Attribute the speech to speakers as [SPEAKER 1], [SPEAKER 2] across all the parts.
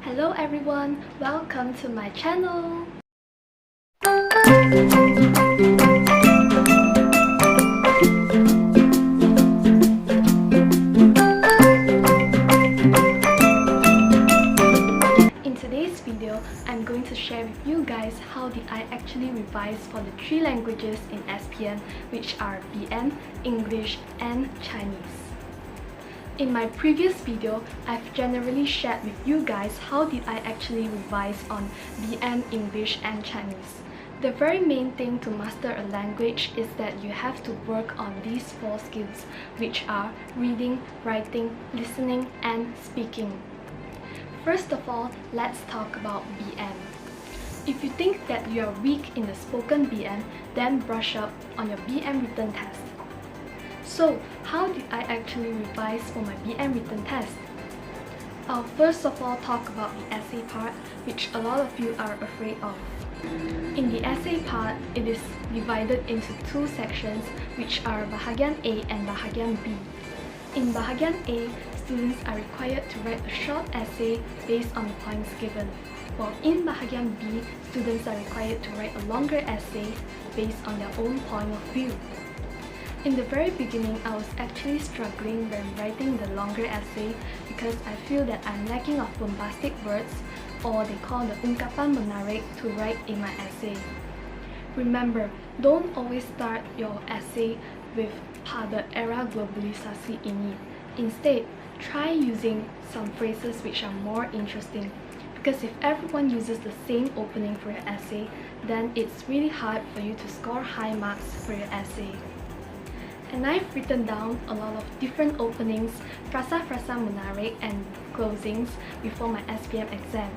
[SPEAKER 1] Hello everyone, welcome to my channel! In today's video, I'm going to share with you guys how did I actually revise for the 3 languages in SPM, which are BM, English and Chinese. In my previous video, I've generally shared with you guys how did I actually revise on BM, English and Chinese. The very main thing to master a language is that you have to work on these 4 skills, which are reading, writing, listening and speaking. First of all, let's talk about BM. If you think that you are weak in the spoken BM, then brush up on your BM written test. So, how did I actually revise for my BM written test? I'll first of all talk about the essay part, which a lot of you are afraid of. In the essay part, it is divided into 2 sections, which are Bahagian A and Bahagian B. In Bahagian A, students are required to write a short essay based on the points given, while in Bahagian B, students are required to write a longer essay based on their own point of view. In the very beginning, I was actually struggling when writing the longer essay because I feel that I'm lacking of bombastic words, or they call the ungkapan menarik, to write in my essay. Remember, don't always start your essay with pada era globalisasi ini. Instead, try using some phrases which are more interesting. Because if everyone uses the same opening for your essay, then it's really hard for you to score high marks for your essay. And I've written down a lot of different openings, frasa-frasa menarik and closings before my SPM exam.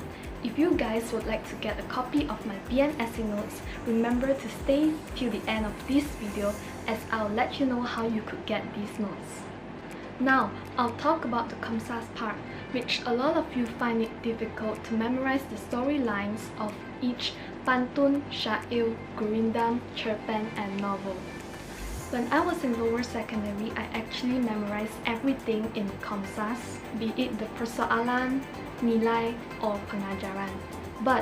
[SPEAKER 1] If you guys would like to get a copy of my BM essay notes, remember to stay till the end of this video as I'll let you know how you could get these notes. Now, I'll talk about the Kamsas part, which a lot of you find it difficult to memorize the storylines of each pantun, syair, gurindam, cerpen and novel. When I was in lower secondary, I actually memorized everything in Kamsas, be it the persoalan, nilai, or pengajaran. But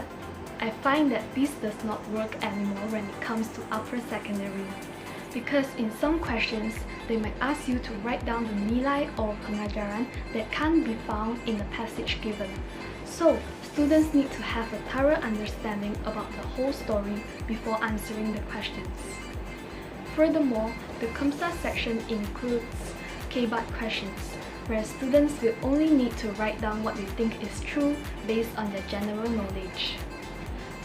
[SPEAKER 1] I find that this does not work anymore when it comes to upper secondary. Because in some questions, they might ask you to write down the nilai or pengajaran that can't be found in the passage given. So, students need to have a thorough understanding about the whole story before answering the questions. Furthermore, the Kamsas section includes K-Bat questions, where students will only need to write down what they think is true based on their general knowledge.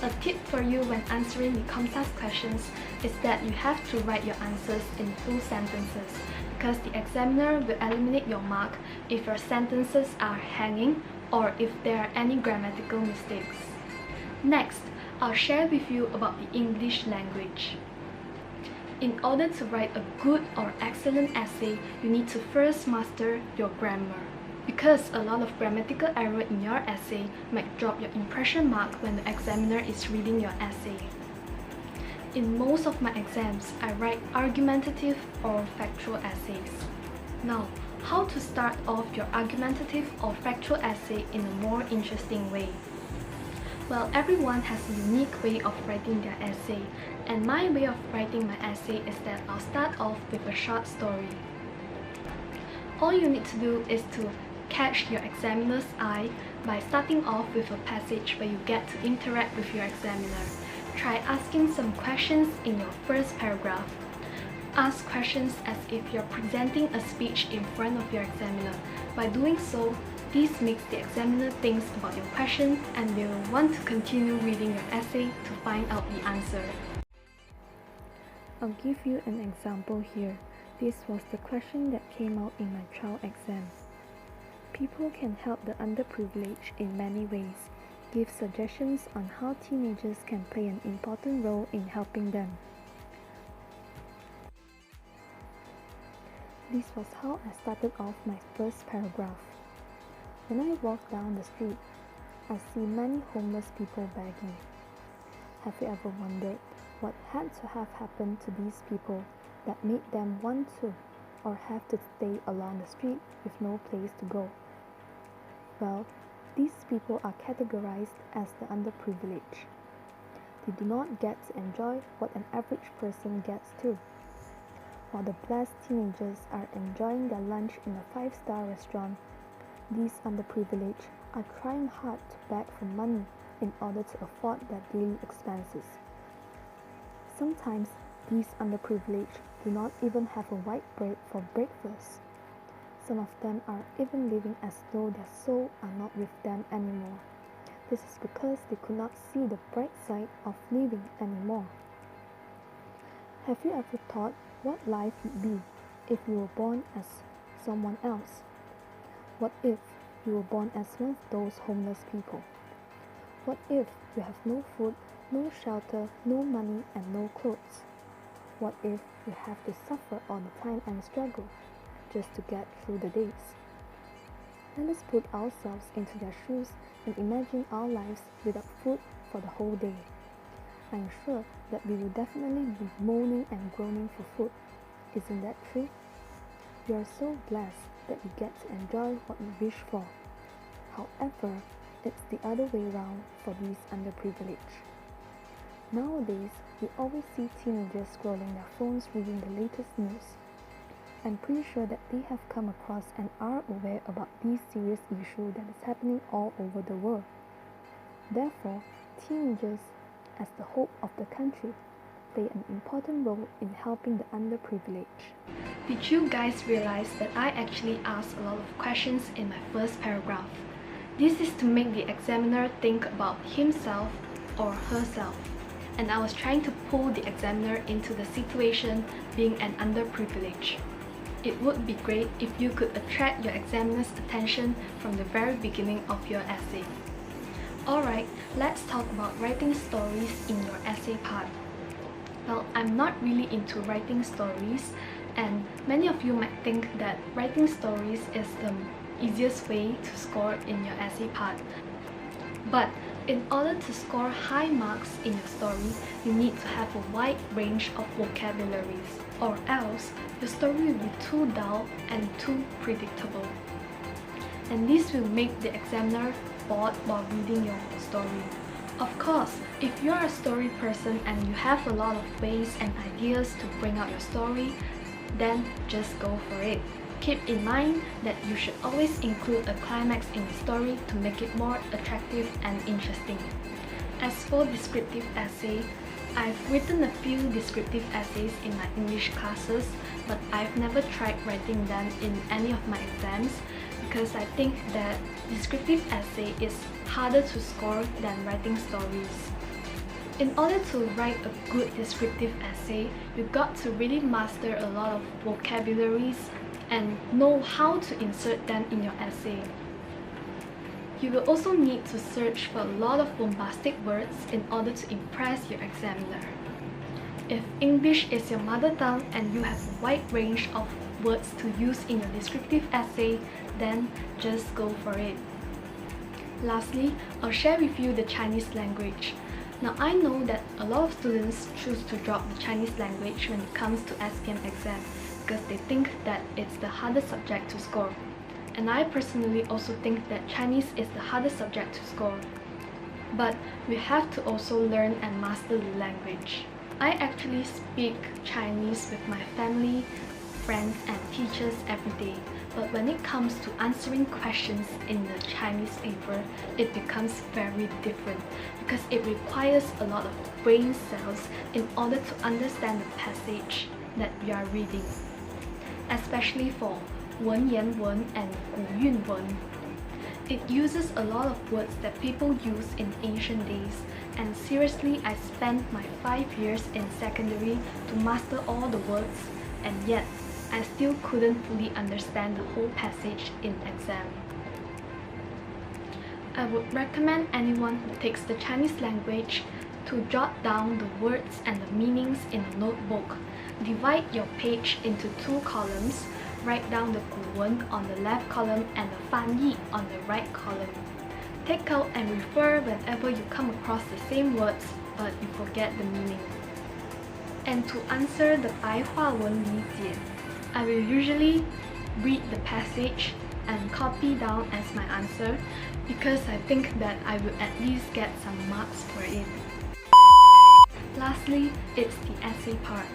[SPEAKER 1] A tip for you when answering the Kamsas questions is that you have to write your answers in full sentences, because the examiner will eliminate your mark if your sentences are hanging or if there are any grammatical mistakes. Next, I'll share with you about the English language. In order to write a good or excellent essay, you need to first master your grammar. Because a lot of grammatical error in your essay might drop your impression mark when the examiner is reading your essay. In most of my exams, I write argumentative or factual essays. Now, how to start off your argumentative or factual essay in a more interesting way? Well, everyone has a unique way of writing their essay, and my way of writing my essay is that I'll start off with a short story. All you need to do is to catch your examiner's eye by starting off with a passage where you get to interact with your examiner. Try asking some questions in your first paragraph. Ask questions as if you're presenting a speech in front of your examiner. By doing so, this makes the examiner think about your question and they will want to continue reading your essay to find out the answer.
[SPEAKER 2] I'll give you an example here. This was the question that came out in my trial exam. People can help the underprivileged in many ways. Give suggestions on how teenagers can play an important role in helping them. This was how I started off my first paragraph. When I walk down the street, I see many homeless people begging. Have you ever wondered what had to have happened to these people that made them want to or have to stay along the street with no place to go? Well, these people are categorized as the underprivileged. They do not get to enjoy what an average person gets to. While the blessed teenagers are enjoying their lunch in a 5-star restaurant, these underprivileged are trying hard to beg for money in order to afford their daily expenses. Sometimes these underprivileged do not even have a white bread for breakfast. Some of them are even living as though their soul are not with them anymore. This is because they could not see the bright side of living anymore. Have you ever thought what life would be if you were born as someone else? What if you were born as one of those homeless people? What if you have no food, no shelter, no money, and no clothes? What if you have to suffer all the time and struggle just to get through the days? Let us put ourselves into their shoes and imagine our lives without food for the whole day. I'm sure that we will definitely be moaning and groaning for food. Isn't that true? We are so blessed that we get to enjoy what we wish for. However, it's the other way around for these underprivileged. Nowadays, we always see teenagers scrolling their phones reading the latest news. I'm pretty sure that they have come across and are aware about these serious issues that is happening all over the world. Therefore, teenagers, as the hope of the country, play an important role in helping the underprivileged.
[SPEAKER 1] Did you guys realize that I actually asked a lot of questions in my first paragraph? This is to make the examiner think about himself or herself. And I was trying to pull the examiner into the situation being an underprivileged. It would be great if you could attract your examiner's attention from the very beginning of your essay. Alright, let's talk about writing stories in your essay part. Well, I'm not really into writing stories, and many of you might think that writing stories is the easiest way to score in your essay part. But in order to score high marks in your story, you need to have a wide range of vocabularies, or else your story will be too dull and too predictable. And this will make the examiner bored while reading your story. Of course, if you are a story person and you have a lot of ways and ideas to bring out your story, then just go for it. Keep in mind that you should always include a climax in the story to make it more attractive and interesting. As for descriptive essay, I've written a few descriptive essays in my English classes, but I've never tried writing them in any of my exams because I think that descriptive essay is harder to score than writing stories. In order to write a good descriptive essay, you got to really master a lot of vocabularies and know how to insert them in your essay. You will also need to search for a lot of bombastic words in order to impress your examiner. If English is your mother tongue and you have a wide range of words to use in your descriptive essay, then just go for it. Lastly, I'll share with you the Chinese language. Now I know that a lot of students choose to drop the Chinese language when it comes to SPM exam because they think that it's the hardest subject to score. And I personally also think that Chinese is the hardest subject to score. But we have to also learn and master the language. I actually speak Chinese with my family, friends and teachers every day. But when it comes to answering questions in the Chinese paper, it becomes very different because it requires a lot of brain cells in order to understand the passage that we are reading. Especially for 文言文 and 古韵文. It uses a lot of words that people used in ancient days, and seriously, I spent my 5 years in secondary to master all the words, and yet I still couldn't fully understand the whole passage in exam. I would recommend anyone who takes the Chinese language to jot down the words and the meanings in a notebook. Divide your page into 2 columns. Write down the 古文 on the left column and the 翻译 on the right column. Take out and refer whenever you come across the same words but you forget the meaning. And to answer the 白话文理解, I will usually read the passage and copy down as my answer, because I think that I will at least get some marks for it. Lastly, it's the essay part.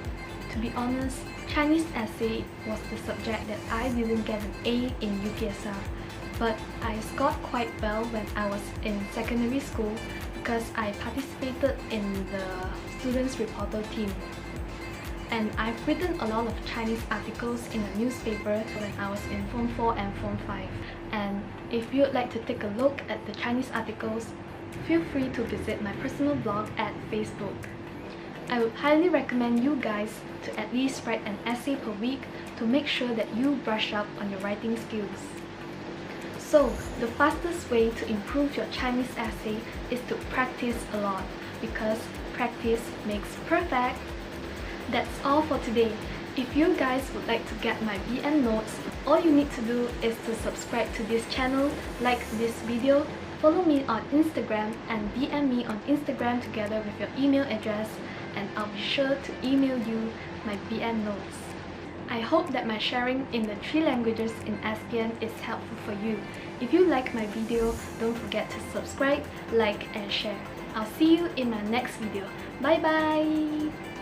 [SPEAKER 1] To be honest, Chinese essay was the subject that I didn't get an A in UPSR, but I scored quite well when I was in secondary school because I participated in the students' reporter team. And I've written a lot of Chinese articles in a newspaper when I was in Form 4 and Form 5. And if you'd like to take a look at the Chinese articles, feel free to visit my personal blog at Facebook. I would highly recommend you guys to at least write an essay per week to make sure that you brush up on your writing skills. So, the fastest way to improve your Chinese essay is to practice a lot, because practice makes perfect. That's all for today. If you guys would like to get my BN notes, all you need to do is to subscribe to this channel, like this video, follow me on Instagram, and DM me on Instagram together with your email address, and I'll be sure to email you my BN notes. I hope that my sharing in the 3 languages in SPM is helpful for you. If you like my video, don't forget to subscribe, like, and share. I'll see you in my next video. Bye bye!